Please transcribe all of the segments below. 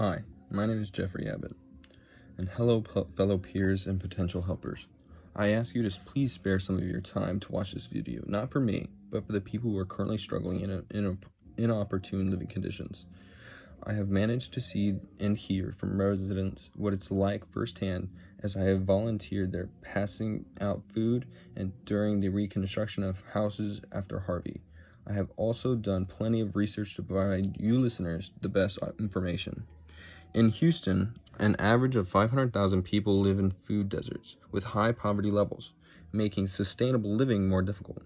Hi, my name is Jeffrey Abbott, and hello fellow peers and potential helpers. I ask you to please spare some of your time to watch this video, not for me, but for the people who are currently struggling in inopportune living conditions. I have managed to see and hear from residents what it's like firsthand, as I have volunteered there passing out food and during the reconstruction of houses after Harvey. I have also done plenty of research to provide you listeners the best information. In Houston, an average of 500,000 people live in food deserts with high poverty levels, making sustainable living more difficult.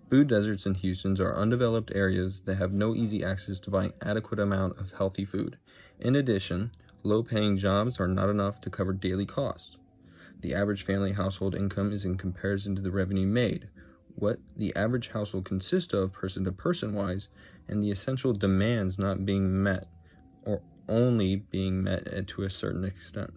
Food deserts in Houston are undeveloped areas that have no easy access to buying adequate amount of healthy food. In addition, low-paying jobs are not enough to cover daily costs. The average family household income is in comparison to the revenue made, what the average household consists of person-to-person wise, and the essential demands not being met or only being met to a certain extent.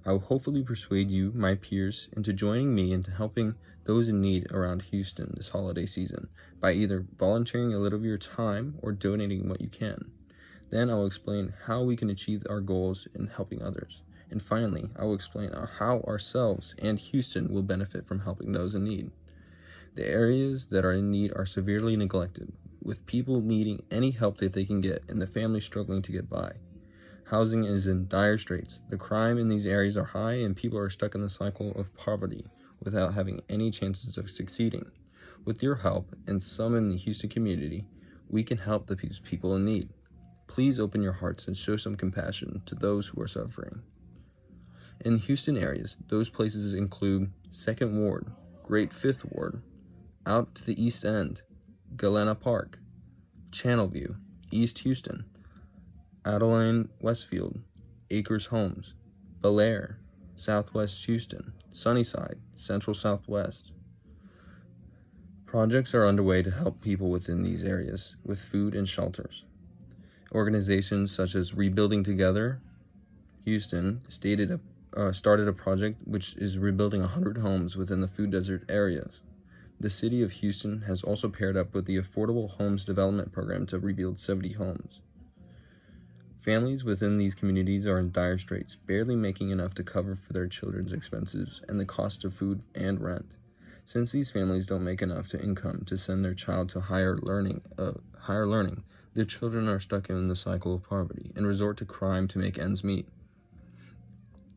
I will hopefully persuade you, my peers, into joining me into helping those in need around Houston this holiday season by either volunteering a little of your time or donating what you can. Then I will explain how we can achieve our goals in helping others. And finally, I will explain how ourselves and Houston will benefit from helping those in need. The areas that are in need are severely neglected, with people needing any help that they can get and the families struggling to get by. Housing is in dire straits. The crime in these areas are high and people are stuck in the cycle of poverty without having any chances of succeeding. With your help and some in the Houston community, we can help the people in need. Please open your hearts and show some compassion to those who are suffering. In Houston areas, those places include 2nd Ward, Great 5th Ward, out to the East End, Galena Park, Channelview, East Houston, Adeline Westfield, Acres Homes, Bel Air, Southwest Houston, Sunnyside, Central Southwest. Projects are underway to help people within these areas with food and shelters. Organizations such as Rebuilding Together Houston started a project which is rebuilding 100 homes within the food desert areas. The city of Houston has also paired up with the Affordable Homes Development Program to rebuild 70 homes. Families within these communities are in dire straits, barely making enough to cover for their children's expenses and the cost of food and rent. Since these families don't make enough to income to send their child to higher learning, their children are stuck in the cycle of poverty and resort to crime to make ends meet.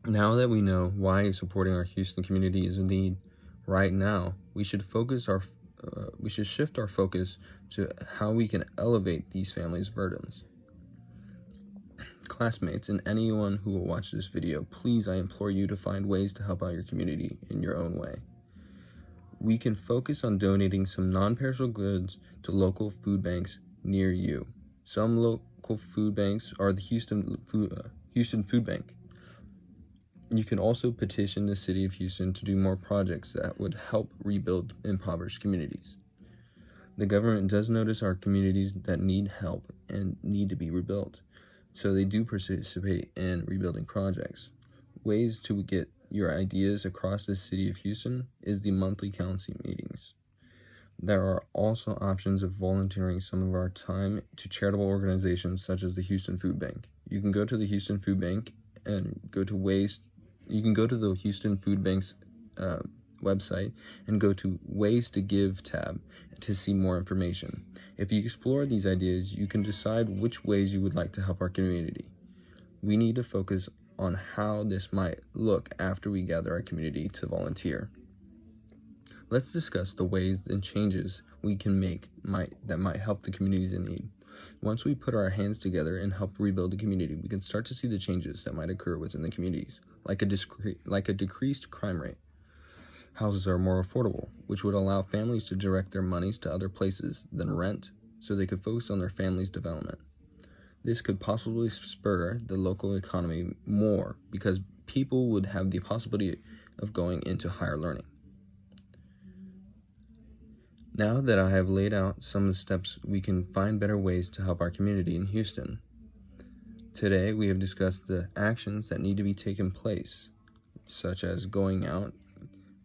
Now that we know why supporting our Houston community is a need, right now we should shift our focus to how we can elevate these families' burdens. Classmates and anyone who will watch this video, please, I implore you to find ways to help out your community in your own way. We can focus on donating some non-perishable goods to local food banks near you. Some local food banks are the Houston Food Bank. You can also petition the city of Houston to do more projects that would help rebuild impoverished communities. The government does notice our communities that need help and need to be rebuilt, so they do participate in rebuilding projects. Ways to get your ideas across the city of Houston is the monthly council meetings. There are also options of volunteering some of our time to charitable organizations such as the Houston Food Bank. You can go to the Houston Food Bank and go to the Houston Food Bank's website and go to Ways to Give tab to see more information. If you explore these ideas, you can decide which ways you would like to help our community. We need to focus on how this might look after we gather our community to volunteer. Let's discuss the ways and changes we can make that might help the communities in need. Once we put our hands together and help rebuild the community, we can start to see the changes that might occur within the communities, like a decreased crime rate. Houses are more affordable, which would allow families to direct their monies to other places than rent, so they could focus on their family's development. This could possibly spur the local economy more because people would have the possibility of going into higher learning. Now that I have laid out some of the steps we can find better ways to help our community in Houston, today we have discussed the actions that need to be taken place, such as going out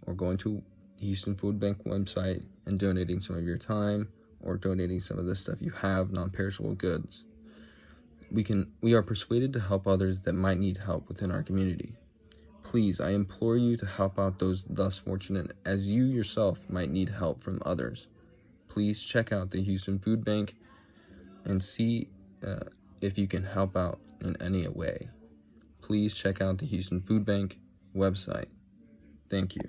or going to Houston Food Bank website and donating some of your time or donating some of the stuff you have, non-perishable goods. We are persuaded to help others that might need help within our community. Please, I implore you to help out those less fortunate, as you yourself might need help from others. Please check out the Houston Food Bank and see if you can help out in any way. Please check out the Houston Food Bank website. Thank you.